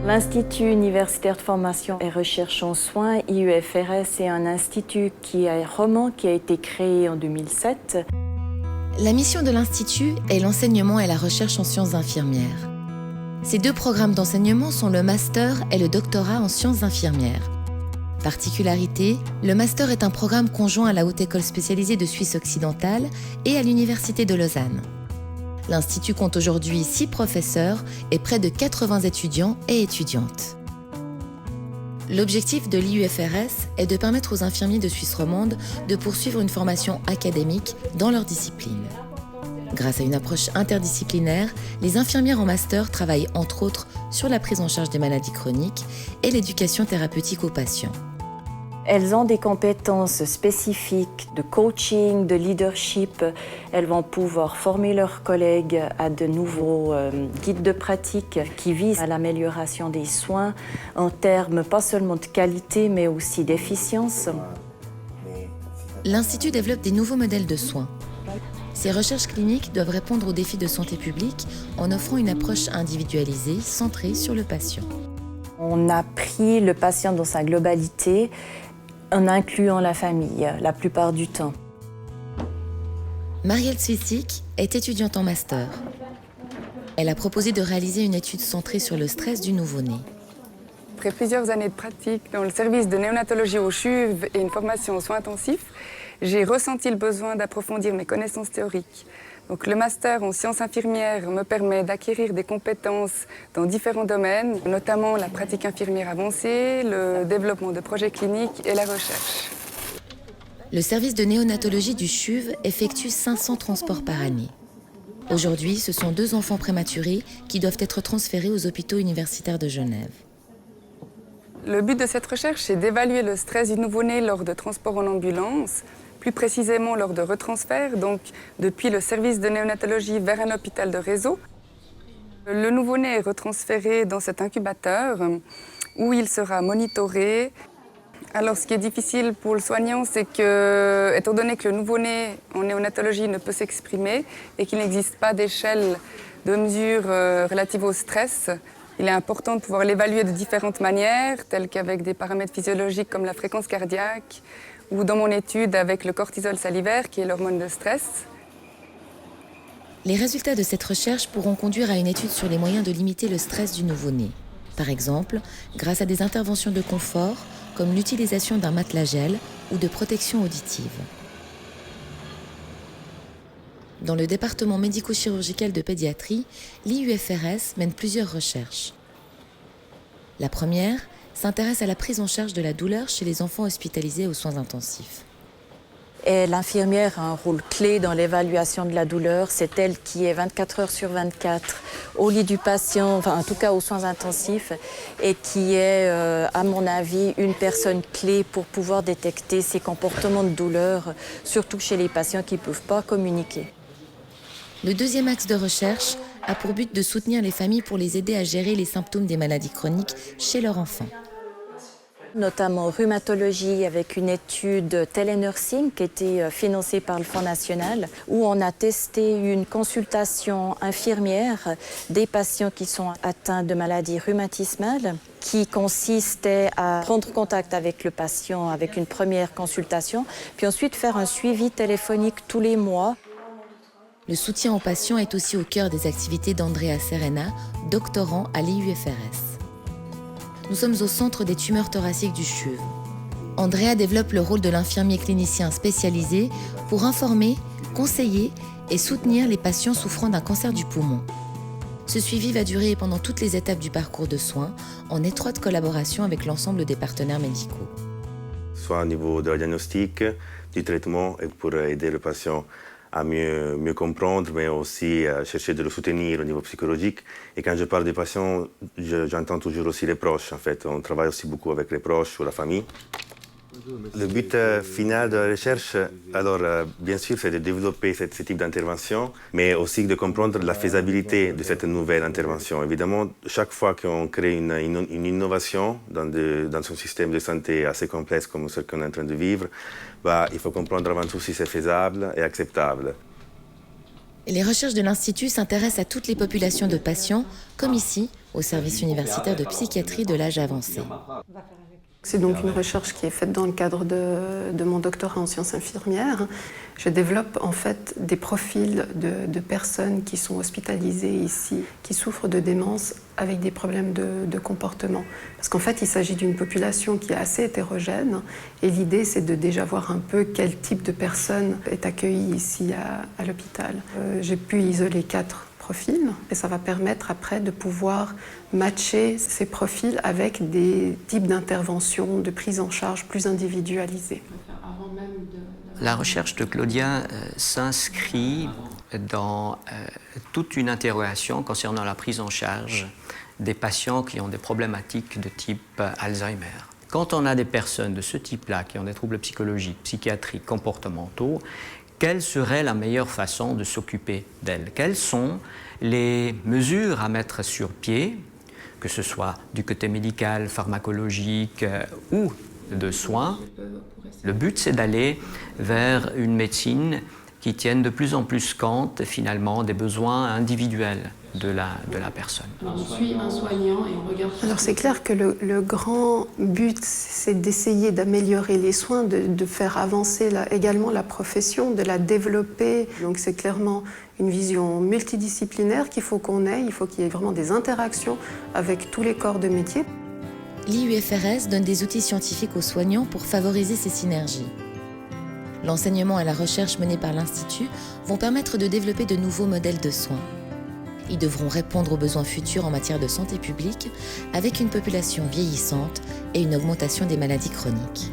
L'Institut universitaire de formation et recherche en soins, IUFRS, est un institut qui est roman qui a été créé en 2007. La mission de l'Institut est l'enseignement et la recherche en sciences infirmières. Ces deux programmes d'enseignement sont le master et le doctorat en sciences infirmières. Particularité, le master est un programme conjoint à la Haute École spécialisée de Suisse occidentale et à l'Université de Lausanne. L'Institut compte aujourd'hui 6 professeurs et près de 80 étudiants et étudiantes. L'objectif de l'IUFRS est de permettre aux infirmiers de Suisse romande de poursuivre une formation académique dans leur discipline. Grâce à une approche interdisciplinaire, les infirmières en master travaillent entre autres sur la prise en charge des maladies chroniques et l'éducation thérapeutique aux patients. Elles ont des compétences spécifiques de coaching, de leadership. Elles vont pouvoir former leurs collègues à de nouveaux guides de pratique qui visent à l'amélioration des soins en termes pas seulement de qualité mais aussi d'efficience. L'Institut développe des nouveaux modèles de soins. Ces recherches cliniques doivent répondre aux défis de santé publique en offrant une approche individualisée, centrée sur le patient. On a pris le patient dans sa globalité en incluant la famille la plupart du temps. Marielle Zwiesik est étudiante en master. Elle a proposé de réaliser une étude centrée sur le stress du nouveau-né. Après plusieurs années de pratique dans le service de néonatologie au CHUV et une formation aux soins intensifs, j'ai ressenti le besoin d'approfondir mes connaissances théoriques. Donc, le master en sciences infirmières me permet d'acquérir des compétences dans différents domaines, notamment la pratique infirmière avancée, le développement de projets cliniques et la recherche. Le service de néonatologie du CHUV effectue 500 transports par année. Aujourd'hui, ce sont 2 enfants prématurés qui doivent être transférés aux hôpitaux universitaires de Genève. Le but de cette recherche est d'évaluer le stress du nouveau-né lors de transports en ambulance, plus précisément lors de retransferts, donc depuis le service de néonatologie vers un hôpital de réseau. Le nouveau-né est retransféré dans cet incubateur où il sera monitoré. Alors ce qui est difficile pour le soignant, c'est que, étant donné que le nouveau-né en néonatologie ne peut s'exprimer et qu'il n'existe pas d'échelle de mesure relative au stress, il est important de pouvoir l'évaluer de différentes manières, telles qu'avec des paramètres physiologiques comme la fréquence cardiaque, ou dans mon étude avec le cortisol salivaire, qui est l'hormone de stress. Les résultats de cette recherche pourront conduire à une étude sur les moyens de limiter le stress du nouveau-né. Par exemple, grâce à des interventions de confort, comme l'utilisation d'un matelas gel ou de protection auditive. Dans le département médico-chirurgical de pédiatrie, l'IUFRS mène plusieurs recherches. La première s'intéresse à la prise en charge de la douleur chez les enfants hospitalisés aux soins intensifs. Et l'infirmière a un rôle clé dans l'évaluation de la douleur. C'est elle qui est 24 heures sur 24 au lit du patient, enfin en tout cas aux soins intensifs, et qui est, à mon avis, une personne clé pour pouvoir détecter ces comportements de douleur, surtout chez les patients qui ne peuvent pas communiquer. Le deuxième axe de recherche a pour but de soutenir les familles pour les aider à gérer les symptômes des maladies chroniques chez leur enfant. Notamment rhumatologie avec une étude télénursing qui a été financée par le Fonds national où on a testé une consultation infirmière des patients qui sont atteints de maladies rhumatismales qui consistait à prendre contact avec le patient avec une première consultation puis ensuite faire un suivi téléphonique tous les mois. Le soutien aux patients est aussi au cœur des activités d'Andrea Serena, doctorant à l'IUFRS. Nous sommes au centre des tumeurs thoraciques du CHUV. Andrea développe le rôle de l'infirmier clinicien spécialisé pour informer, conseiller et soutenir les patients souffrant d'un cancer du poumon. Ce suivi va durer pendant toutes les étapes du parcours de soins, en étroite collaboration avec l'ensemble des partenaires médicaux. Soit au niveau de la diagnostic, du traitement et pour aider le patient à mieux comprendre, mais aussi à chercher de le soutenir au niveau psychologique. Et quand je parle des patients, j'entends toujours aussi les proches. En fait, on travaille aussi beaucoup avec les proches ou la famille. Le but final de la recherche, alors bien sûr, c'est de développer ce type d'intervention, mais aussi de comprendre la faisabilité de cette nouvelle intervention. Évidemment, chaque fois qu'on crée une innovation dans son système de santé assez complexe comme ce qu'on est en train de vivre, il faut comprendre avant tout si c'est faisable et acceptable. Et les recherches de l'Institut s'intéressent à toutes les populations de patients, comme ici, au service universitaire de psychiatrie de l'âge avancé. C'est donc une recherche qui est faite dans le cadre de mon doctorat en sciences infirmières. Je développe en fait des profils de personnes qui sont hospitalisées ici, qui souffrent de démence avec des problèmes de comportement. Parce qu'en fait, il s'agit d'une population qui est assez hétérogène et l'idée, c'est de déjà voir un peu quel type de personne est accueillie ici à l'hôpital. J'ai pu isoler 4 profils et ça va permettre après de pouvoir matcher ces profils avec des types d'interventions, de prise en charge plus individualisées. La recherche de Claudia s'inscrit dans toute une interrogation concernant la prise en charge des patients qui ont des problématiques de type Alzheimer. Quand on a des personnes de ce type-là qui ont des troubles psychologiques, psychiatriques, comportementaux, quelle serait la meilleure façon de s'occuper d'elles? Quelles sont les mesures à mettre sur pied, que ce soit du côté médical, pharmacologique ou de soins? Le but, c'est d'aller vers une médecine qui tienne de plus en plus compte, finalement, des besoins individuels de la personne. On suit un soignant et on regarde. Alors c'est clair que le grand but, c'est d'essayer d'améliorer les soins, de faire avancer également la profession, de la développer. Donc c'est clairement une vision multidisciplinaire qu'il faut qu'on ait. Il faut qu'il y ait vraiment des interactions avec tous les corps de métier. L'IUFRS donne des outils scientifiques aux soignants pour favoriser ces synergies. L'enseignement et la recherche menés par l'Institut vont permettre de développer de nouveaux modèles de soins. Ils devront répondre aux besoins futurs en matière de santé publique avec une population vieillissante et une augmentation des maladies chroniques.